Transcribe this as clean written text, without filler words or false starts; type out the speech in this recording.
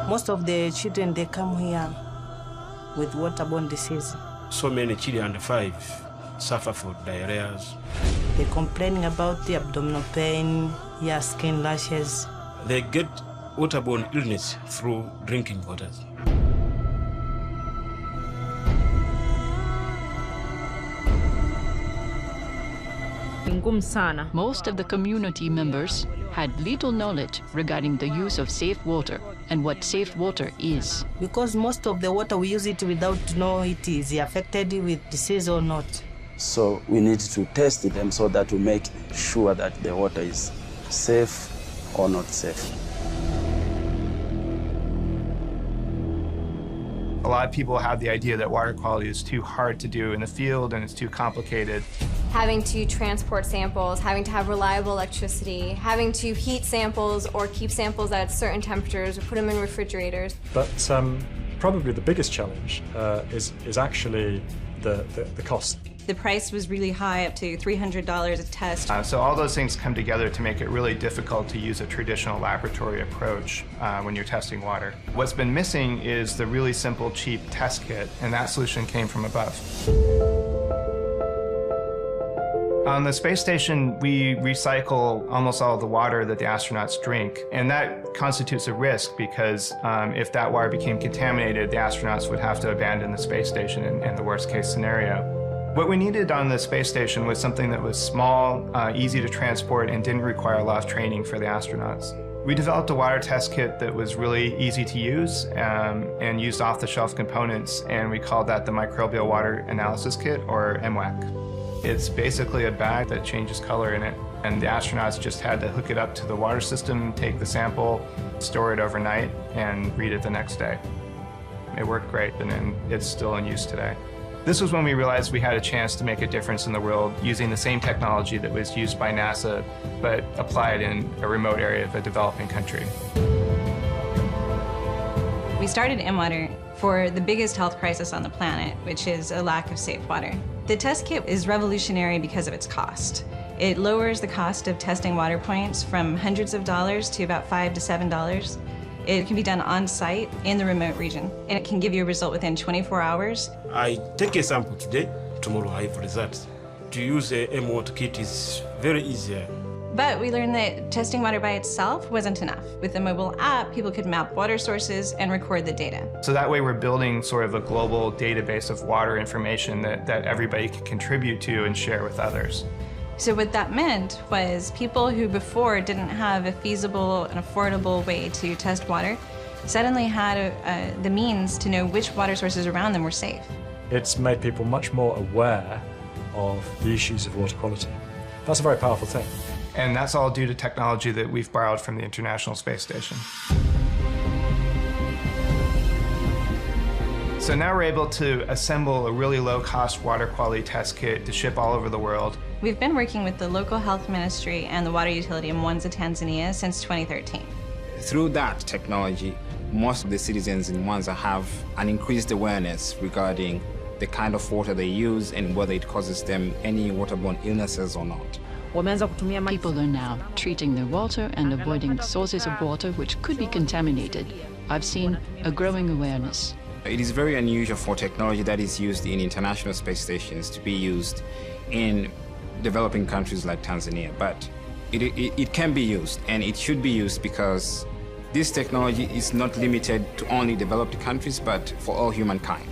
Most of the children, they come here with waterborne disease. So many children under 5 suffer from diarrhea. They're complaining about the abdominal pain, skin rashes. They get waterborne illness through drinking waters. Most of the community members had little knowledge regarding the use of safe water and what safe water is. Because most of the water, we use it without knowing it is affected with disease or not. So we need to test them so that we make sure that the water is safe or not safe. A lot of people have the idea that water quality is too hard to do in the field and it's too complicated. Having to transport samples, having to have reliable electricity, having to heat samples or keep samples at certain temperatures or put them in refrigerators. But probably the biggest challenge is actually the cost. The price was really high, up to $300 a test. So all those things come together to make it really difficult to use a traditional laboratory approach when you're testing water. What's been missing is the really simple, cheap test kit, and that solution came from above. On the space station, we recycle almost all of the water that the astronauts drink, and that constitutes a risk because if that water became contaminated, the astronauts would have to abandon the space station in the worst-case scenario. What we needed on the space station was something that was small, easy to transport, and didn't require a lot of training for the astronauts. We developed a water test kit that was really easy to use and used off-the-shelf components, and we called that the Microbial Water Analysis Kit, or MWAC. It's basically a bag that changes color in it, and the astronauts just had to hook it up to the water system, take the sample, store it overnight, and read it the next day. It worked great, and it's still in use today. This was when we realized we had a chance to make a difference in the world using the same technology that was used by NASA, but applied in a remote area of a developing country. We started MWater for the biggest health crisis on the planet, which is a lack of safe water. The test kit is revolutionary because of its cost. It lowers the cost of testing water points from hundreds of dollars to about $5 to $7. It can be done on-site in the remote region, and it can give you a result within 24 hours. I take a sample today, tomorrow I have results. To use a MWater kit is very easy. But we learned that testing water by itself wasn't enough. With the mobile app, people could map water sources and record the data. So that way we're building sort of a global database of water information that everybody can contribute to and share with others. So what that meant was people who before didn't have a feasible and affordable way to test water suddenly had the means to know which water sources around them were safe. It's made people much more aware of the issues of water quality. That's a very powerful thing. And that's all due to technology that we've borrowed from the International Space Station. So now we're able to assemble a really low-cost water quality test kit to ship all over the world. We've been working with the local health ministry and the water utility in Mwanza, Tanzania since 2013. Through that technology, most of the citizens in Mwanza have an increased awareness regarding the kind of water they use and whether it causes them any waterborne illnesses or not. People are now treating their water and avoiding sources of water which could be contaminated. I've seen a growing awareness. It is very unusual for technology that is used in international space stations to be used in developing countries like Tanzania, but it can be used, and it should be used because this technology is not limited to only developed countries, but for all humankind.